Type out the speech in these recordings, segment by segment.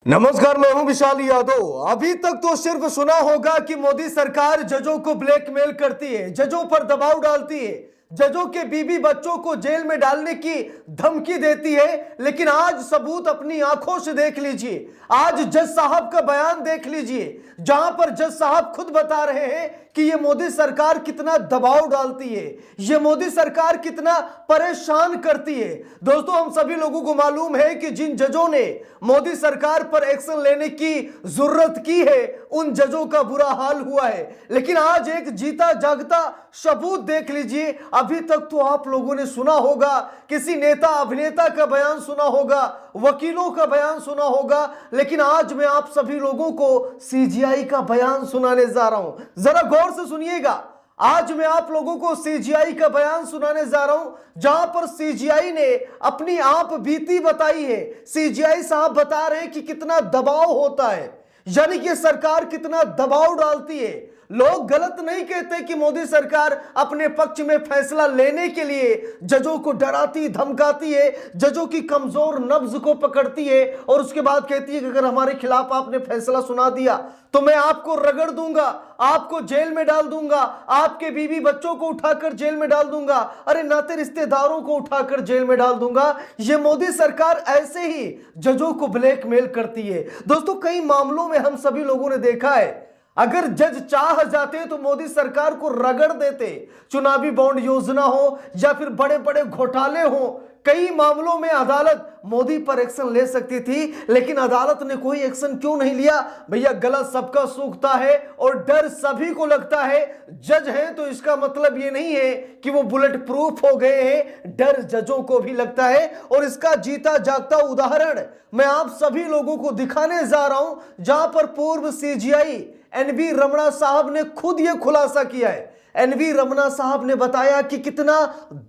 नमस्कार, मैं हूं विशाल यादव। अभी तक तो सिर्फ सुना होगा कि मोदी सरकार जजों को ब्लैकमेल करती है, जजों पर दबाव डालती है, जजों के बीवी बच्चों को जेल में डालने की धमकी देती है। लेकिन आज सबूत अपनी आंखों से देख लीजिए। आज जज साहब का बयान देख लीजिए, जहां पर जज साहब खुद बता रहे हैं कि ये मोदी सरकार कितना दबाव डालती है, ये मोदी सरकार कितना परेशान करती है। दोस्तों, हम सभी लोगों को मालूम है कि जिन जजों ने मोदी सरकार पर एक्शन लेने की जरूरत की है, उन जजों का बुरा हाल हुआ है। लेकिन आज एक जीता जागता सबूत देख लीजिए। अभी तक तो आप लोगों ने सुना होगा, किसी नेता अभिनेता का बयान सुना होगा, वकीलों का बयान सुना होगा, लेकिन आज मैं आप सभी लोगों को सीजीआई का बयान सुनाने जा रहा हूं। जरा गौर से सुनिएगा। आज मैं आप लोगों को सीजीआई का बयान सुनाने जा रहा हूं, जहां पर सीजीआई ने अपनी आप बीती बताई है। सीजीआई साहब बता रहे हैं कि कितना दबाव होता है, यानी कि सरकार कितना दबाव डालती है। लोग गलत नहीं कहते कि मोदी सरकार अपने पक्ष में फैसला लेने के लिए जजों को डराती धमकाती है, जजों की कमजोर नब्ज को पकड़ती है और उसके बाद कहती है कि अगर हमारे खिलाफ आपने फैसला सुना दिया तो मैं आपको रगड़ दूंगा, आपको जेल में डाल दूंगा, आपके बीवी बच्चों को उठाकर जेल में डाल दूंगा, अरे नाते रिश्तेदारों को उठाकर जेल में डाल दूंगा। ये मोदी सरकार ऐसे ही जजों को ब्लैकमेल करती है। दोस्तों, कई मामलों में हम सभी लोगों ने देखा है, अगर जज चाह जाते तो मोदी सरकार को रगड़ देते। चुनावी बॉन्ड योजना हो या फिर बड़े बड़े घोटाले हो, कई मामलों में अदालत मोदी पर एक्शन ले सकती थी, लेकिन अदालत ने कोई एक्शन क्यों नहीं लिया? भैया, गलत सबका सूखता है और डर सभी को लगता है। जज हैं तो इसका मतलब ये नहीं है कि वो बुलेट प्रूफ हो गए हैं, डर जजों को भी लगता है। और इसका जीता जागता उदाहरण मैं आप सभी लोगों को दिखाने जा रहा हूं, जहां पर पूर्व सीजीआई एनवी रमणा साहब ने खुद यह खुलासा किया है। एनवी रमणा साहब ने बताया कि कितना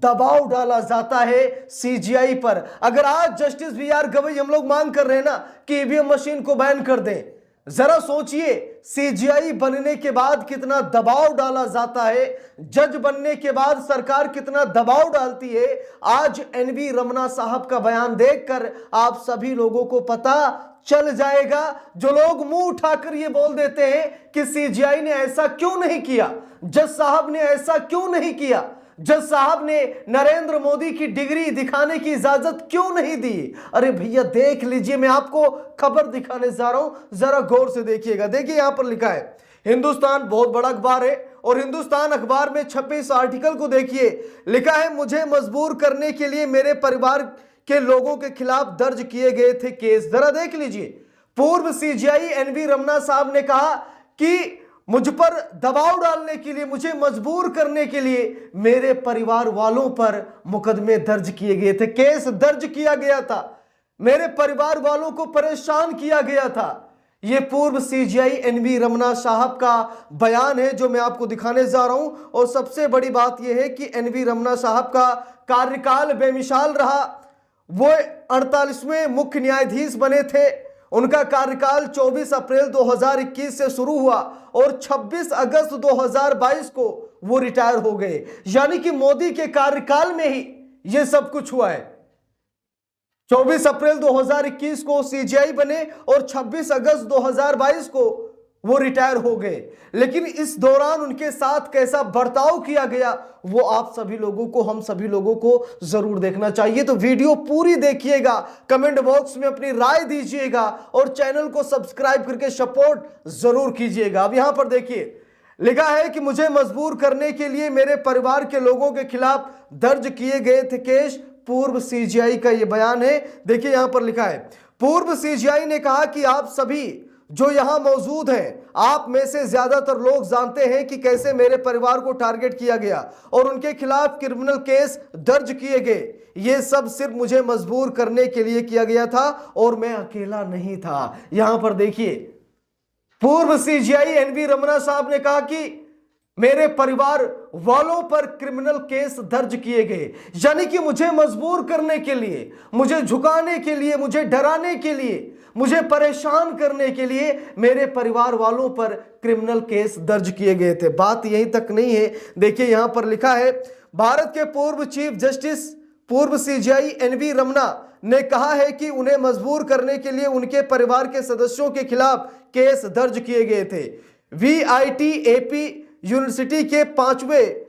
दबाव डाला जाता है सीजीआई पर। अगर आज जस्टिस बीआर गवई हम लोग मांग कर रहे हैं ना कि ईवीएम मशीन को बैन कर दें, जरा सोचिए सीजीआई बनने के बाद कितना दबाव डाला जाता है, जज बनने के बाद सरकार कितना दबाव डालती है। आज एनवी रमणा साहब का बयान देखकर आप सभी लोगों को पता चल जाएगा। जो लोग मुंह उठाकर ये बोल देते हैं कि सीजीआई ने ऐसा क्यों नहीं किया, जज साहब ने ऐसा क्यों नहीं किया, जज साहब ने नरेंद्र मोदी की डिग्री दिखाने की इजाजत क्यों नहीं दी, अरे भैया देख लीजिए, मैं आपको खबर दिखाने जा रहा हूं, जरा गौर से देखिएगा। देखिए, यहां पर लिखा है, हिंदुस्तान बहुत बड़ा अखबार है और हिंदुस्तान अखबार में छपे इस आर्टिकल को देखिए। लिखा है, मुझे मजबूर करने के लिए मेरे परिवार के लोगों के खिलाफ दर्ज किए गए थे केस। जरा देख लीजिए, पूर्व सीजीआई एनवी रमणा साहब ने कहा कि मुझ पर दबाव डालने के लिए, मुझे मजबूर करने के लिए मेरे परिवार वालों पर मुकदमे दर्ज किए गए थे, केस दर्ज किया गया था, मेरे परिवार वालों को परेशान किया गया था। यह पूर्व सीजीआई एनवी रमणा साहब का बयान है जो मैं आपको दिखाने जा रहा हूं। और सबसे बड़ी बात यह है कि एनवी रमणा साहब का कार्यकाल बेमिसाल रहा। वो 48वें मुख्य न्यायाधीश बने थे। उनका कार्यकाल 24 अप्रैल 2021 से शुरू हुआ और 26 अगस्त 2022 को वो रिटायर हो गए। यानी कि मोदी के कार्यकाल में ही ये सब कुछ हुआ है। 24 अप्रैल 2021 को सीजीआई बने और 26 अगस्त 2022 को वो रिटायर हो गए। लेकिन इस दौरान उनके साथ कैसा बर्ताव किया गया, वो आप सभी लोगों को, हम सभी लोगों को जरूर देखना चाहिए। तो वीडियो पूरी देखिएगा, कमेंट बॉक्स में अपनी राय दीजिएगा और चैनल को सब्सक्राइब करके सपोर्ट जरूर कीजिएगा। अब यहां पर देखिए, लिखा है कि मुझे मजबूर करने के लिए मेरे परिवार के लोगों के खिलाफ दर्ज किए गए थे केस। पूर्व सीजीआई का यह बयान है। देखिए, यहां पर लिखा है, पूर्व सीजीआई ने कहा कि आप सभी जो यहां मौजूद हैं, आप में से ज्यादातर लोग जानते हैं कि कैसे मेरे परिवार को टारगेट किया गया और उनके खिलाफ क्रिमिनल केस दर्ज किए गए। ये सब सिर्फ मुझे मजबूर करने के लिए किया गया था और मैं अकेला नहीं था। यहां पर देखिए, पूर्व सीजीआई एनवी रमणा साहब ने कहा कि मेरे परिवार वालों पर क्रिमिनल केस दर्ज किए गए, यानी कि मुझे मजबूर करने के लिए, मुझे झुकाने के लिए, मुझे डराने के लिए, मुझे परेशान करने के लिए मेरे परिवार वालों पर क्रिमिनल केस दर्ज किए गए थे। बात यहीं तक नहीं है। देखिए, यहां पर लिखा है, भारत के पूर्व चीफ जस्टिस पूर्व सीजेआई एनवी रमना ने कहा है कि उन्हें मजबूर करने के लिए उनके परिवार के सदस्यों के खिलाफ केस दर्ज किए गए थे। वीआईटी-एपी यूनिवर्सिटी के 5वें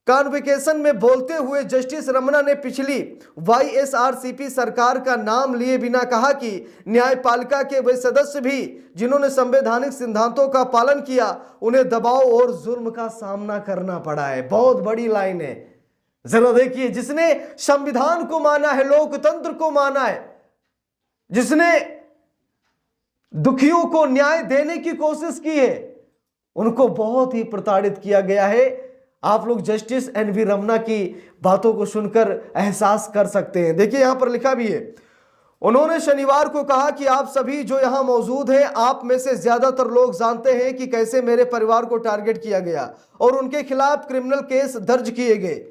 कॉन्वोकेशन में बोलते हुए जस्टिस रमना ने पिछली वाईएसआरसीपी सरकार का नाम लिए बिना कहा कि न्यायपालिका के वे सदस्य भी जिन्होंने संवैधानिक सिद्धांतों का पालन किया, उन्हें दबाव और जुल्म का सामना करना पड़ा है। बहुत बड़ी लाइन है, जरा देखिए। जिसने संविधान को माना है, लोकतंत्र को माना है, जिसने दुखियों को न्याय देने की कोशिश की है, उनको बहुत ही प्रताड़ित किया गया है। आप लोग जस्टिस एनवी रमना की बातों को सुनकर एहसास कर सकते हैं। देखिए यहां पर लिखा भी है, उन्होंने शनिवार को कहा कि आप सभी जो यहां मौजूद हैं, आप में से ज्यादातर लोग जानते हैं कि कैसे मेरे परिवार को टारगेट किया गया और उनके खिलाफ क्रिमिनल केस दर्ज किए गए।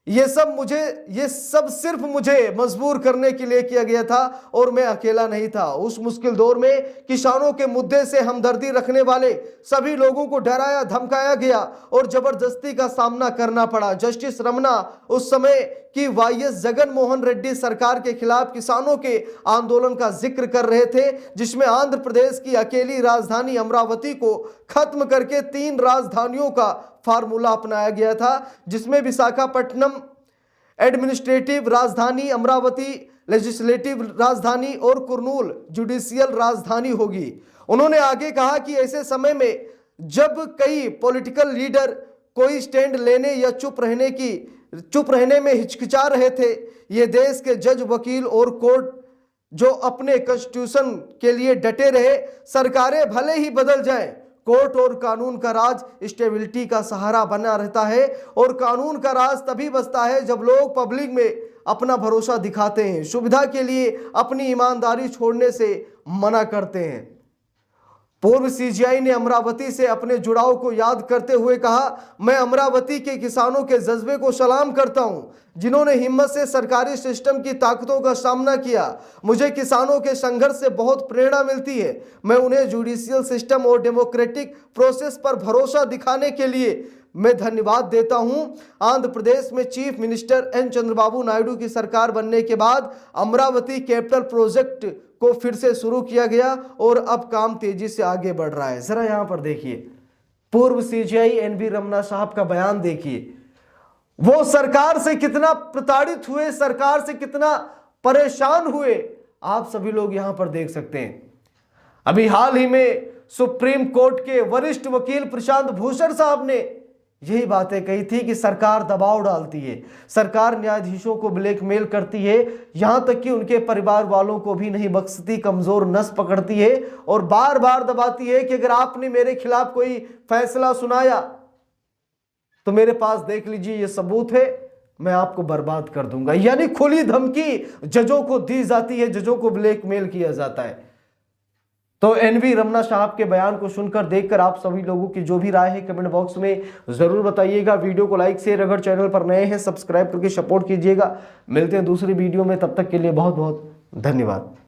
ये सब सिर्फ मुझे मजबूर करने के लिए किया गया था और मैं अकेला नहीं था। उस मुश्किल दौर में किसानों के मुद्दे से हमदर्दी रखने वाले सभी लोगों को डराया धमकाया गया और जबरदस्ती का सामना करना पड़ा। जस्टिस रमना उस समय की वाईएस जगन मोहन रेड्डी सरकार के खिलाफ किसानों के आंदोलन का जिक्र कर रहे थे, जिसमें आंध्र प्रदेश की अकेली राजधानी अमरावती को खत्म करके 3 राजधानियों का फार्मूला अपनाया गया था, जिसमें विशाखापट्टनम एडमिनिस्ट्रेटिव राजधानी, अमरावती लेजिस्लेटिव राजधानी और कुर्नूल जुडिशियल राजधानी होगी। उन्होंने आगे कहा कि ऐसे समय में जब कई पॉलिटिकल लीडर कोई स्टैंड लेने या चुप रहने में हिचकिचा रहे थे, ये देश के जज, वकील और कोर्ट जो अपने कॉन्स्टिट्यूशन के लिए डटे रहे, सरकारें भले ही बदल जाएं, कोर्ट और कानून का राज स्टेबिलिटी का सहारा बना रहता है और कानून का राज तभी बचता है जब लोग पब्लिक में अपना भरोसा दिखाते हैं, सुविधा के लिए अपनी ईमानदारी छोड़ने से मना करते हैं। पूर्व सीजेआई ने अमरावती से अपने जुड़ाव को याद करते हुए कहा, मैं अमरावती के किसानों के जज्बे को सलाम करता हूं, जिन्होंने हिम्मत से सरकारी सिस्टम की ताकतों का सामना किया। मुझे किसानों के संघर्ष से बहुत प्रेरणा मिलती है। मैं उन्हें जुडिशियल सिस्टम और डेमोक्रेटिक प्रोसेस पर भरोसा दिखाने के लिए मैं धन्यवाद देता हूं। आंध्र प्रदेश में chief minister N Chandrababu Naidu की सरकार बनने के बाद अमरावती कैपिटल प्रोजेक्ट को फिर से शुरू किया गया और अब काम तेजी से आगे बढ़ रहा है। जरा यहां पर देखिए, पूर्व सीजेआई एनवी रमना साहब का बयान देखिए। वो सरकार से कितना प्रताड़ित हुए, सरकार से कितना परेशान हुए, आप सभी लोग यहां पर देख सकते हैं। अभी हाल ही में सुप्रीम कोर्ट के वरिष्ठ वकील प्रशांत भूषण साहब ने यही बातें कही थी कि सरकार दबाव डालती है, सरकार न्यायाधीशों को ब्लैकमेल करती है, यहां तक कि उनके परिवार वालों को भी नहीं बख्शती, कमजोर नस पकड़ती है और बार बार दबाती है कि अगर आपने मेरे खिलाफ कोई फैसला सुनाया तो मेरे पास देख लीजिए ये सबूत है, मैं आपको बर्बाद कर दूंगा। यानी खुली धमकी जजों को दी जाती है, जजों को ब्लैकमेल किया जाता है। तो एनवी रमना साहब के बयान को सुनकर देखकर आप सभी लोगों की जो भी राय है कमेंट बॉक्स में जरूर बताइएगा। वीडियो को लाइक शेयर, अगर चैनल पर नए हैं सब्सक्राइब करके सपोर्ट कीजिएगा। मिलते हैं दूसरी वीडियो में, तब तक के लिए बहुत बहुत धन्यवाद।